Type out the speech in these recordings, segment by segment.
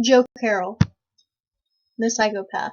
Joe Carroll, the psychopath.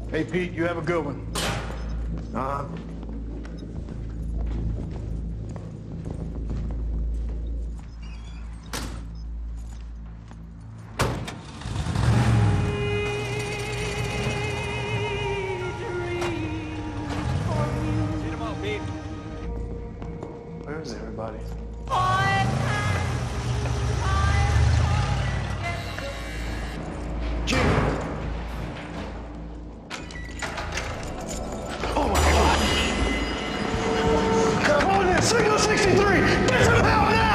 Hey, Pete, you have a good one. Where is everybody? Jim! Oh my God! Come on in, Signal 63! Get some help now!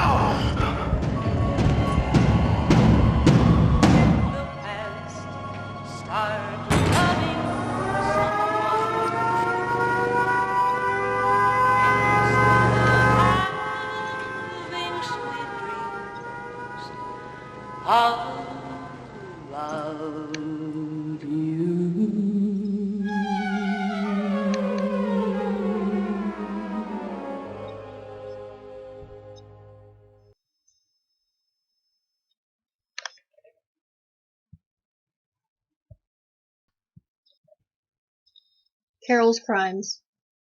Carroll's crimes.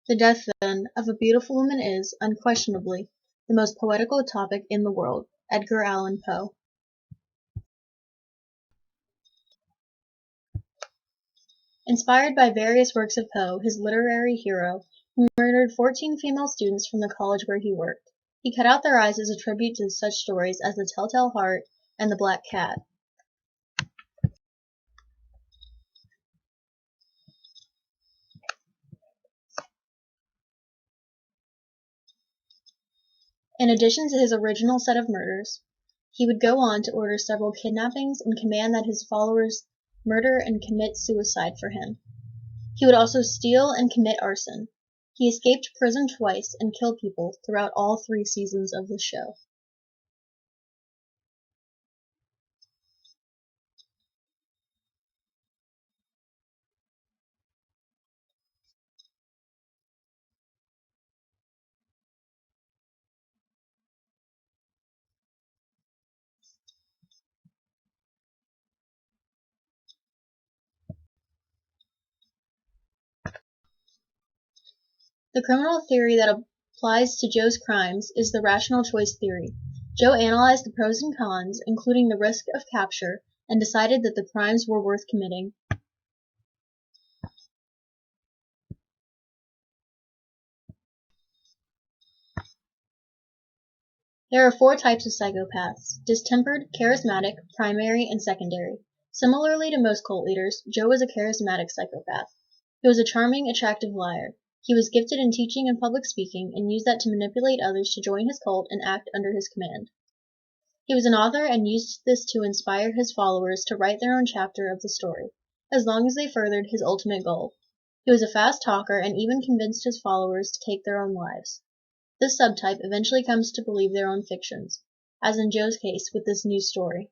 The death, then, of a beautiful woman is, unquestionably, the most poetical topic in the world. Edgar Allan Poe. Inspired by various works of Poe, his literary hero, he murdered 14 female students from the college where he worked. He cut out their eyes as a tribute to such stories as The Telltale Heart and The Black Cat. In addition to his original set of murders, he would go on to order several kidnappings and command that his followers murder and commit suicide for him. He would also steal and commit arson. He escaped prison twice and killed people throughout all 3 seasons of the show. The criminal theory that applies to Joe's crimes is the rational choice theory. Joe analyzed the pros and cons, including the risk of capture, and decided that the crimes were worth committing. There are 4 types of psychopaths: distempered, charismatic, primary, and secondary. Similarly to most cult leaders, Joe was a charismatic psychopath. He was a charming, attractive liar. He was gifted in teaching and public speaking and used that to manipulate others to join his cult and act under his command. He was an author and used this to inspire his followers to write their own chapter of the story, as long as they furthered his ultimate goal. He was a fast talker and even convinced his followers to take their own lives. This subtype eventually comes to believe their own fictions, as in Joe's case with this new story.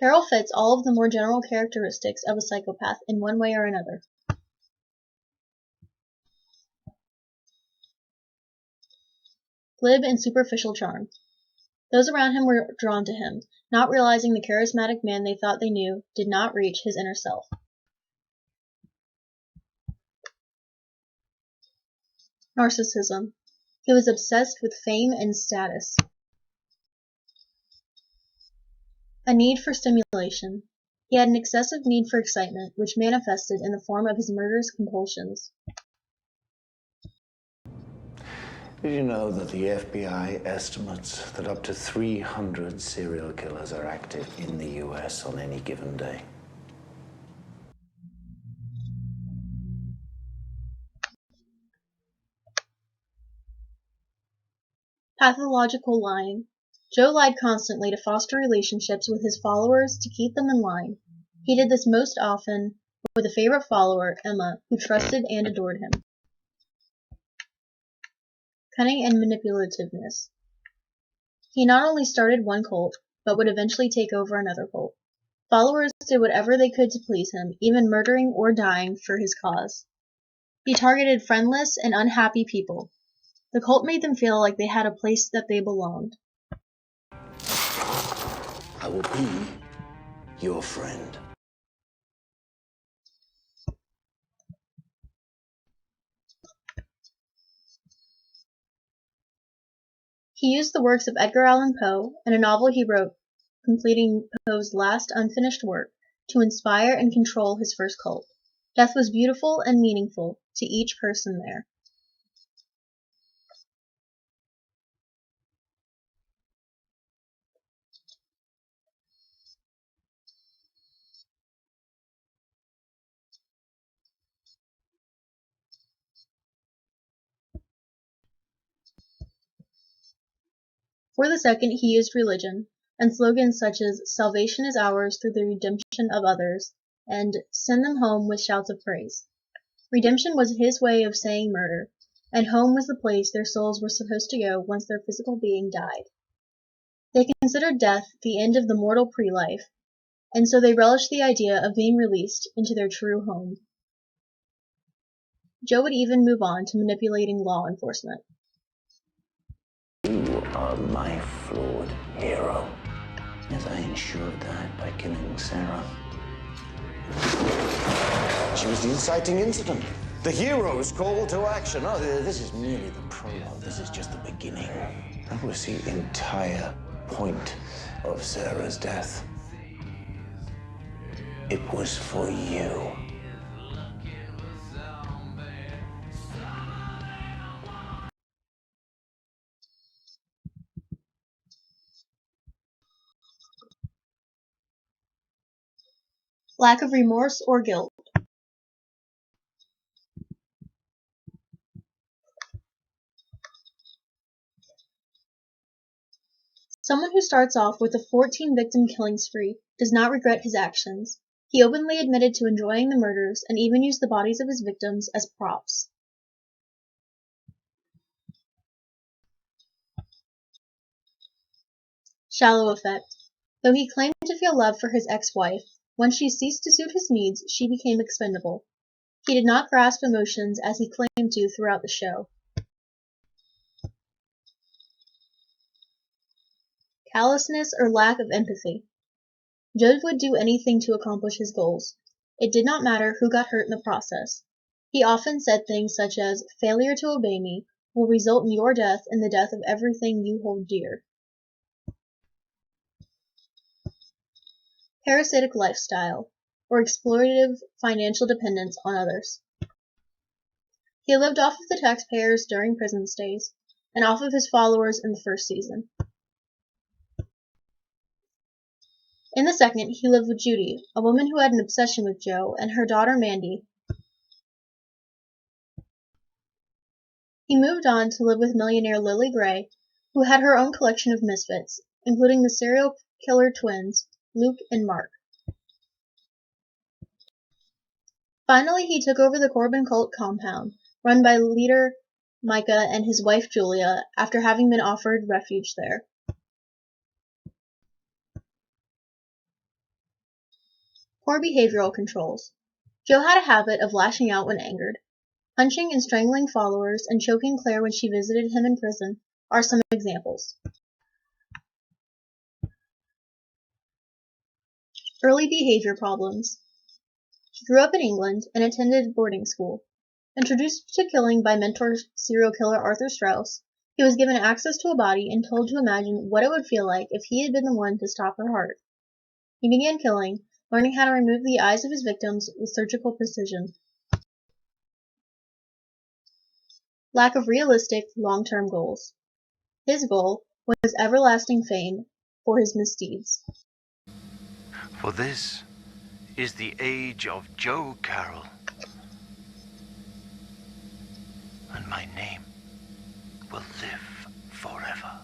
Carroll fits all of the more general characteristics of a psychopath in one way or another. Glib and superficial charm. Those around him were drawn to him, not realizing the charismatic man they thought they knew did not reach his inner self. Narcissism. He was obsessed with fame and status. A need for stimulation. He had an excessive need for excitement, which manifested in the form of his murderous compulsions. Did you know that the FBI estimates that up to 300 serial killers are active in the US on any given day? Pathological lying. Joe lied constantly to foster relationships with his followers to keep them in line. He did this most often with a favorite follower, Emma, who trusted and adored him. Cunning and manipulativeness. He not only started one cult, but would eventually take over another cult. Followers did whatever they could to please him, even murdering or dying for his cause. He targeted friendless and unhappy people. The cult made them feel like they had a place that they belonged. I will be your friend. He used the works of Edgar Allan Poe and a novel he wrote, completing Poe's last unfinished work, to inspire and control his first cult. Death was beautiful and meaningful to each person there. For the second, he used religion, and slogans such as "Salvation is ours through the redemption of others," and "Send them home with shouts of praise." Redemption was his way of saying murder, and home was the place their souls were supposed to go once their physical being died. They considered death the end of the mortal pre-life, and so they relished the idea of being released into their true home. Joe would even move on to manipulating law enforcement. You are my flawed hero. Yes, I ensured that by killing Sarah. She was the inciting incident. The hero's call to action. Oh, this is merely the prologue. This is just the beginning. That was the entire point of Sarah's death. It was for you. Lack of remorse or guilt. Someone who starts off with a 14-victim killing spree does not regret his actions. He openly admitted to enjoying the murders and even used the bodies of his victims as props. Shallow effect. Though he claimed to feel love for his ex-wife, when she ceased to suit his needs, she became expendable. He did not grasp emotions as he claimed to throughout the show. Callousness or lack of empathy. Joe would do anything to accomplish his goals. It did not matter who got hurt in the process. He often said things such as, "Failure to obey me will result in your death and the death of everything you hold dear." Parasitic lifestyle, or exploitative financial dependence on others. He lived off of the taxpayers during prison stays, and off of his followers in the first season. In the second, he lived with Judy, a woman who had an obsession with Joe, and her daughter Mandy. He moved on to live with millionaire Lily Gray, who had her own collection of misfits, including the serial killer twins, Luke and Mark. Finally, he took over the Corbin cult compound, run by leader Micah and his wife Julia, after having been offered refuge there. Poor behavioral controls. Joe had a habit of lashing out when angered. Punching and strangling followers and choking Claire when she visited him in prison are some examples. Early behavior problems. He grew up in England and attended boarding school. Introduced to killing by mentor serial killer Arthur Strauss, he was given access to a body and told to imagine what it would feel like if he had been the one to stop her heart. He began killing, learning how to remove the eyes of his victims with surgical precision. Lack of realistic, long-term goals. His goal was everlasting fame for his misdeeds. For this is the age of Joe Carroll, and my name will live forever.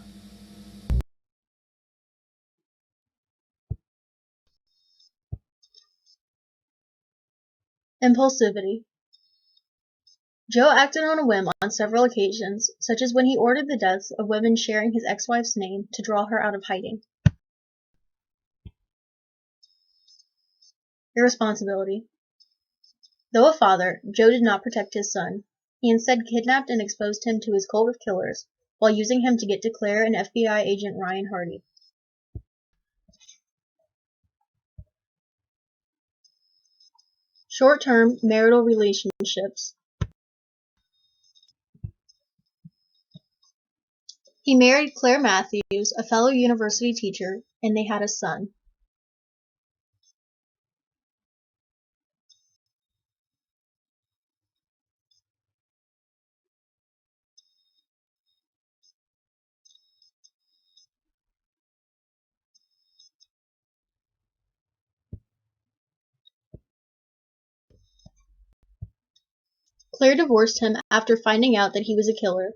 Impulsivity. Joe acted on a whim on several occasions, such as when he ordered the deaths of women sharing his ex-wife's name to draw her out of hiding. Irresponsibility. Though a father, Joe did not protect his son. He instead kidnapped and exposed him to his cult of killers, while using him to get to Claire and FBI agent Ryan Hardy. Short-term marital relationships. He married Claire Matthews, a fellow university teacher, and they had a son. Claire divorced him after finding out that he was a killer.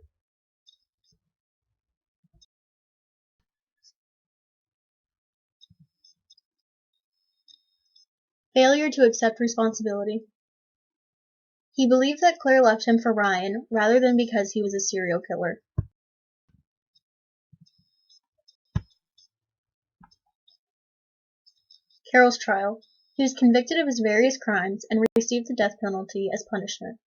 Failure to accept responsibility. He believed that Claire left him for Ryan rather than because he was a serial killer. Carroll's trial. He was convicted of his various crimes and received the death penalty as punishment.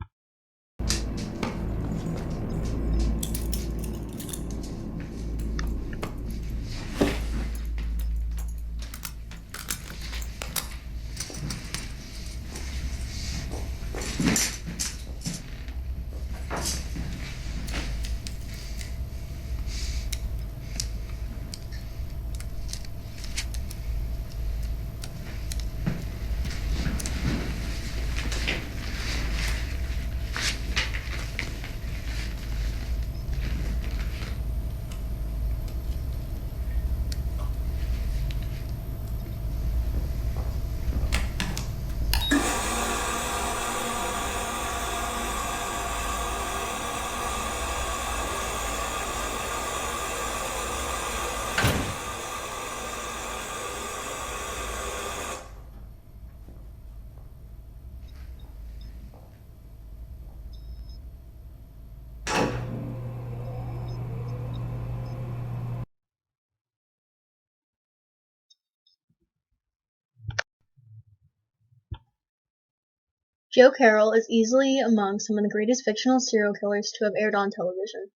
Joe Carroll is easily among some of the greatest fictional serial killers to have aired on television.